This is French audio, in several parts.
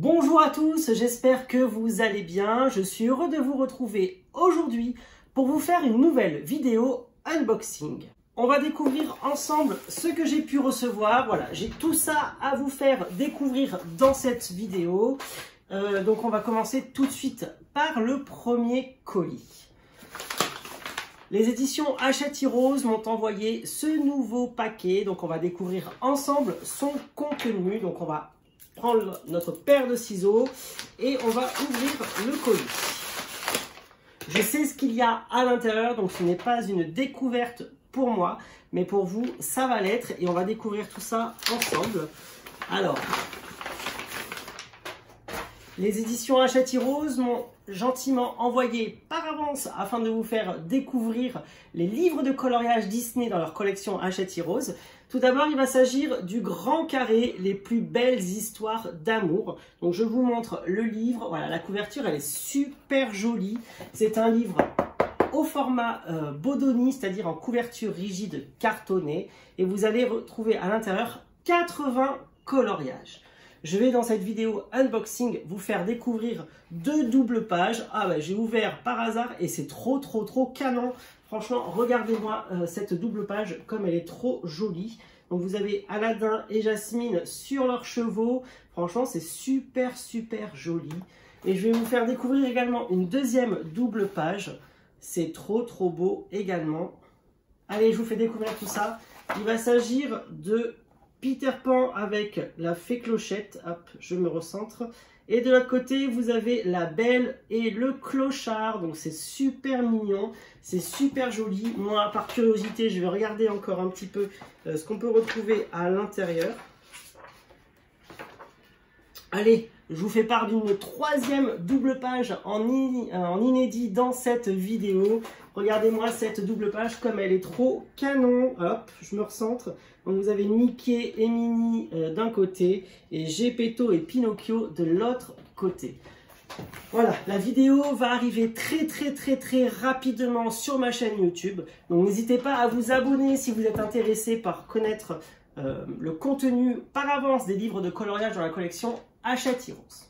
Bonjour à tous, j'espère que vous allez bien. Je suis heureux de vous retrouver aujourd'hui pour vous faire une nouvelle vidéo unboxing. On va découvrir ensemble ce que j'ai pu recevoir. Voilà, j'ai tout ça à vous faire découvrir dans cette vidéo. Donc on va commencer tout de suite par le premier colis. Les éditions Hachette Heroes m'ont envoyé ce nouveau paquet. Donc on va découvrir ensemble son contenu. Donc on va prendre notre paire de ciseaux et on va ouvrir le colis. Je sais ce qu'il y a à l'intérieur, donc ce n'est pas une découverte pour moi, mais pour vous, ça va l'être et on va découvrir tout ça ensemble. Alors, les éditions Hachette Heroes m'ont gentiment envoyé par avance afin de vous faire découvrir les livres de coloriage Disney dans leur collection Hachette Heroes. Tout d'abord, il va s'agir du Grand Carré, les plus belles histoires d'amour. Donc, je vous montre le livre. Voilà, la couverture, elle est super jolie. C'est un livre au format Bodoni, c'est-à-dire en couverture rigide cartonnée. Et vous allez retrouver à l'intérieur 80 coloriages. Je vais dans cette vidéo unboxing vous faire découvrir deux doubles pages. Ah bah j'ai ouvert par hasard et c'est trop canon. Franchement, regardez-moi cette double page comme elle est trop jolie. Donc vous avez Aladdin et Jasmine sur leurs chevaux. Franchement, c'est super joli. Et je vais vous faire découvrir également une deuxième double page. C'est trop beau également. Allez, je vous fais découvrir tout ça. Il va s'agir de Peter Pan avec la fée Clochette. Hop, je me recentre. Et de l'autre côté, vous avez la Belle et le Clochard. Donc c'est super mignon, c'est super joli. Moi, par curiosité, je vais regarder encore un petit peu ce qu'on peut retrouver à l'intérieur. Allez, je vous fais part d'une troisième double page en inédit dans cette vidéo. Regardez-moi cette double page comme elle est trop canon. Hop, je me recentre. Donc vous avez Mickey et Minnie d'un côté et Geppetto et Pinocchio de l'autre côté. Voilà, la vidéo va arriver très rapidement sur ma chaîne YouTube. Donc n'hésitez pas à vous abonner si vous êtes intéressé par connaître le contenu par avance des livres de coloriage dans la collection Hachette Heroes.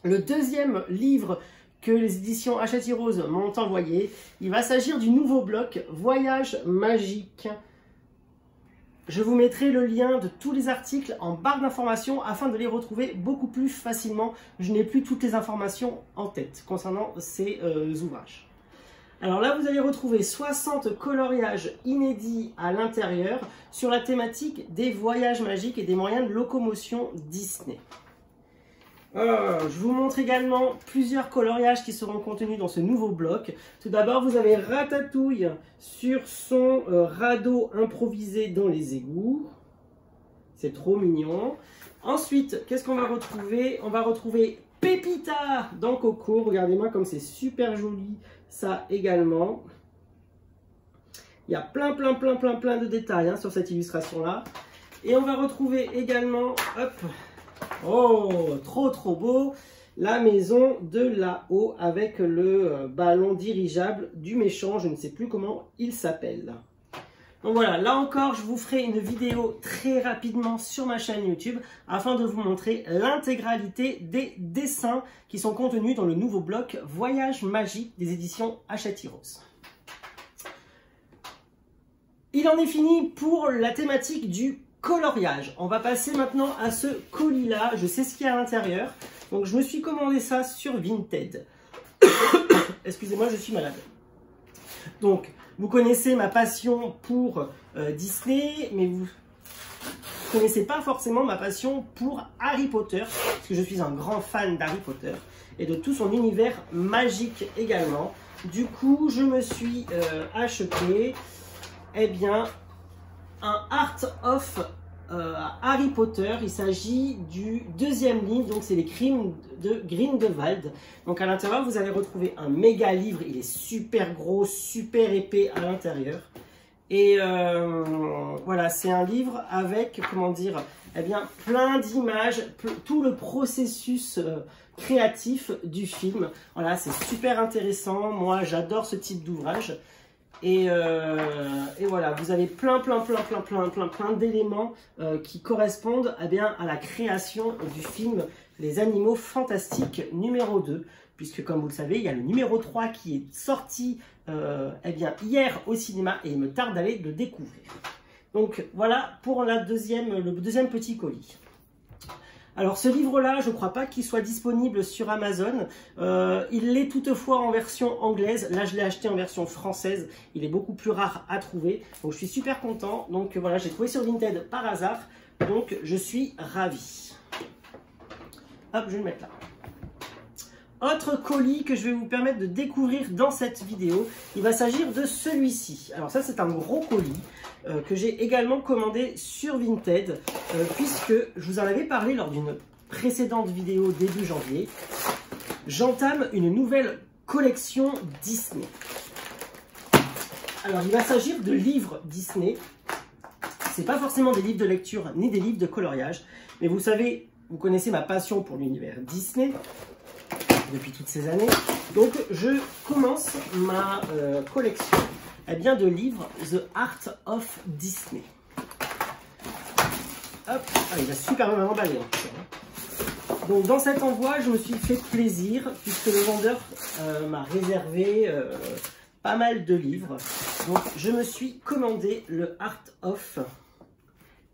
Le deuxième livre que les éditions Hachette Heroes m'ont envoyé, il va s'agir du nouveau bloc Voyage magique. Je vous mettrai le lien de tous les articles en barre d'informations afin de les retrouver beaucoup plus facilement. Je n'ai plus toutes les informations en tête concernant ces ouvrages. Alors là, vous allez retrouver 60 coloriages inédits à l'intérieur sur la thématique des voyages magiques et des moyens de locomotion Disney. Je vous montre également plusieurs coloriages qui seront contenus dans ce nouveau bloc. Tout d'abord, vous avez Ratatouille sur son radeau improvisé dans les égouts. C'est trop mignon. Ensuite, qu'est-ce qu'on va retrouver? On va retrouver Pépita dans Coco. Regardez-moi comme c'est super joli, ça également. Il y a plein de détails sur cette illustration-là. Et on va retrouver également, hop, oh, trop beau, la maison de là-haut avec le ballon dirigeable du méchant, je ne sais plus comment il s'appelle. Donc voilà, là encore, je vous ferai une vidéo très rapidement sur ma chaîne YouTube afin de vous montrer l'intégralité des dessins qui sont contenus dans le nouveau bloc Voyage magique des éditions Hachette Heroes. Il en est fini pour la thématique du coloriage. On va passer maintenant à ce colis-là. Je sais ce qu'il y a à l'intérieur. Donc, je me suis commandé ça sur Vinted. Excusez-moi, je suis malade. Donc, vous connaissez ma passion pour Disney, mais vous ne connaissez pas forcément ma passion pour Harry Potter, parce que je suis un grand fan d'Harry Potter et de tout son univers magique également. Du coup, je me suis acheté, eh bien, un Art of Harry Potter. Il s'agit du deuxième livre, donc c'est les crimes de Grindelwald. Donc à l'intérieur, vous allez retrouver un méga livre. Il est super gros, super épais à l'intérieur. Et voilà, c'est un livre avec, comment dire, eh bien, plein d'images, tout le processus créatif du film. Voilà, c'est super intéressant. Moi, j'adore ce type d'ouvrage. Et voilà, vous avez plein d'éléments qui correspondent eh bien, à la création du film Les Animaux Fantastiques numéro 2, puisque comme vous le savez, il y a le numéro 3 qui est sorti eh bien, hier au cinéma et il me tarde d'aller le découvrir. Donc voilà pour le deuxième petit colis. Alors ce livre-là, je ne crois pas qu'il soit disponible sur Amazon. Il l'est toutefois en version anglaise. Là, je l'ai acheté en version française. Il est beaucoup plus rare à trouver. Donc je suis super content. Donc voilà, j'ai trouvé sur Vinted par hasard. Donc je suis ravi. Hop, je vais le mettre là. Autre colis que je vais vous permettre de découvrir dans cette vidéo, il va s'agir de celui-ci. Alors ça, c'est un gros colis que j'ai également commandé sur Vinted, puisque je vous en avais parlé lors d'une précédente vidéo début janvier. J'entame une nouvelle collection Disney. Alors, il va s'agir de livres Disney. C'est pas forcément des livres de lecture ni des livres de coloriage, mais vous savez, vous connaissez ma passion pour l'univers Disney depuis toutes ces années. Donc je commence ma collection bien, de livres The Art of Disney. Hop, ah, il va super bien emballer. Donc dans cet envoi, je me suis fait plaisir puisque le vendeur m'a réservé pas mal de livres. Donc je me suis commandé le Art of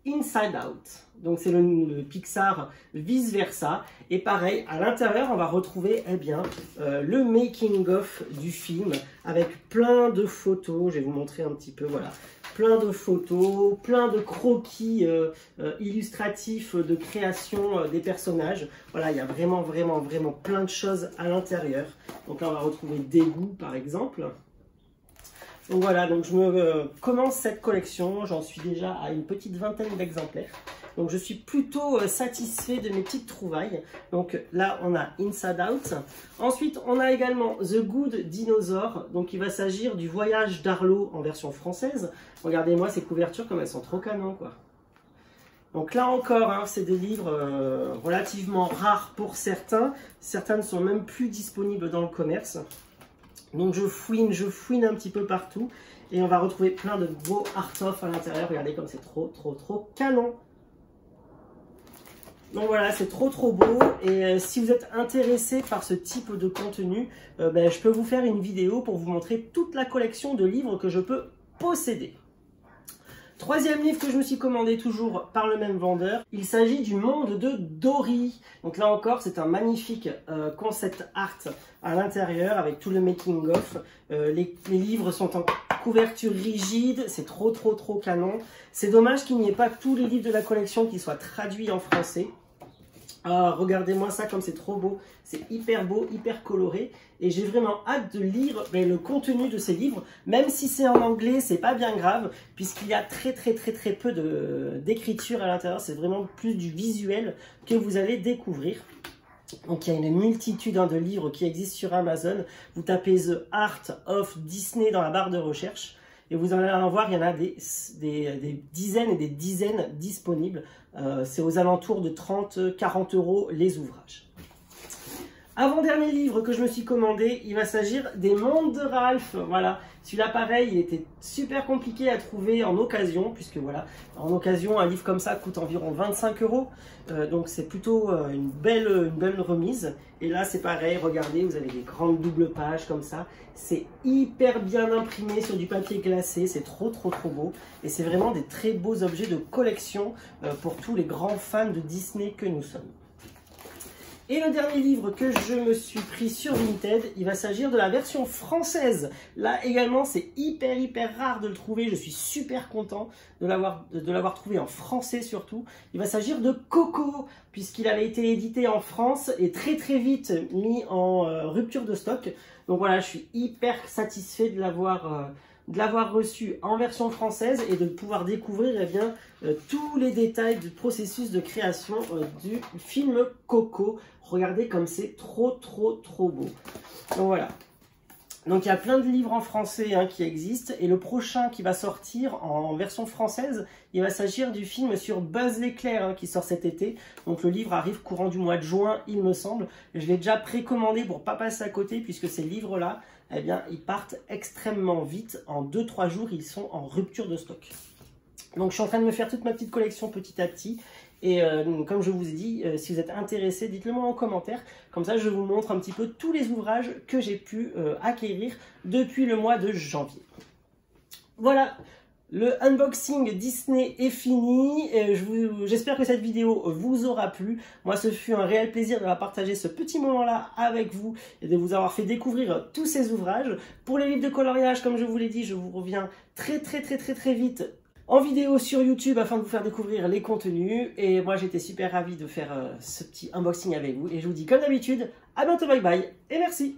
Inside Out. Donc c'est le Pixar vice versa. Et pareil, à l'intérieur, on va retrouver eh bien, le making of du film avec plein de photos. Je vais vous montrer un petit peu, voilà. Plein de photos, plein de croquis illustratifs de création des personnages. Voilà, il y a vraiment plein de choses à l'intérieur. Donc là, on va retrouver Daegu par exemple. Donc voilà, donc je me commence cette collection. J'en suis déjà à une petite vingtaine d'exemplaires. Donc je suis plutôt satisfait de mes petites trouvailles. Donc là on a Inside Out. Ensuite on a également The Good Dinosaur. Donc il va s'agir du voyage d'Arlo en version française. Regardez-moi ces couvertures comme elles sont trop canon quoi. Donc là encore, hein, c'est des livres relativement rares pour certains. Certains ne sont même plus disponibles dans le commerce. Donc je fouine un petit peu partout. Et on va retrouver plein de beaux art-of à l'intérieur. Regardez comme c'est trop canon. Donc voilà, c'est trop beau et si vous êtes intéressé par ce type de contenu, je peux vous faire une vidéo pour vous montrer toute la collection de livres que je peux posséder. Troisième livre que je me suis commandé toujours par le même vendeur, il s'agit du Monde de Dory. Donc là encore, c'est un magnifique concept art à l'intérieur avec tout le making of. Les livres sont en couverture rigide, c'est trop canon. C'est dommage qu'il n'y ait pas tous les livres de la collection qui soient traduits en français. Ah, regardez-moi ça comme c'est trop beau, c'est hyper beau, hyper coloré et j'ai vraiment hâte de lire le contenu de ces livres, même si c'est en anglais, c'est pas bien grave puisqu'il y a très peu d'écriture à l'intérieur, c'est vraiment plus du visuel que vous allez découvrir. Donc il y a une multitude de livres qui existent sur Amazon, vous tapez The Art of Disney dans la barre de recherche. Et vous allez en voir, il y en a des dizaines et des dizaines disponibles. C'est aux alentours de 30-40 € les ouvrages. Avant-dernier livre que je me suis commandé, il va s'agir des Mondes de Ralph. Voilà, celui-là pareil, il était super compliqué à trouver en occasion, puisque voilà, en occasion, un livre comme ça coûte environ 25 €. Donc c'est plutôt une belle remise. Et là c'est pareil, regardez, vous avez des grandes doubles pages comme ça. C'est hyper bien imprimé sur du papier glacé, c'est trop beau. Et c'est vraiment des très beaux objets de collection pour tous les grands fans de Disney que nous sommes. Et le dernier livre que je me suis pris sur Vinted, il va s'agir de la version française. Là également, c'est hyper rare de le trouver. Je suis super content de l'avoir trouvé en français surtout. Il va s'agir de Coco, puisqu'il avait été édité en France et très vite mis en rupture de stock. Donc voilà, je suis hyper satisfait de l'avoir reçu en version française et de pouvoir découvrir tous les détails du processus de création du film Coco. Regardez comme c'est trop beau. Donc voilà. Donc il y a plein de livres en français qui existent et le prochain qui va sortir en version française, il va s'agir du film sur Buzz l'éclair qui sort cet été. Donc le livre arrive courant du mois de juin, il me semble. Je l'ai déjà précommandé pour ne pas passer à côté puisque ces livres-là, eh bien, ils partent extrêmement vite. En 2-3 jours, ils sont en rupture de stock. Donc je suis en train de me faire toute ma petite collection petit à petit. Et comme je vous ai dit, si vous êtes intéressé, dites-le moi en commentaire. Comme ça, je vous montre un petit peu tous les ouvrages que j'ai pu acquérir depuis le mois de janvier. Voilà, le unboxing Disney est fini. J'espère que cette vidéo vous aura plu. Moi, ce fut un réel plaisir de partager ce petit moment-là avec vous et de vous avoir fait découvrir tous ces ouvrages. Pour les livres de coloriage, comme je vous l'ai dit, je vous reviens très vite en vidéo sur YouTube afin de vous faire découvrir les contenus. Et moi, j'étais super ravi de faire ce petit unboxing avec vous. Et je vous dis comme d'habitude, à bientôt, bye bye et merci.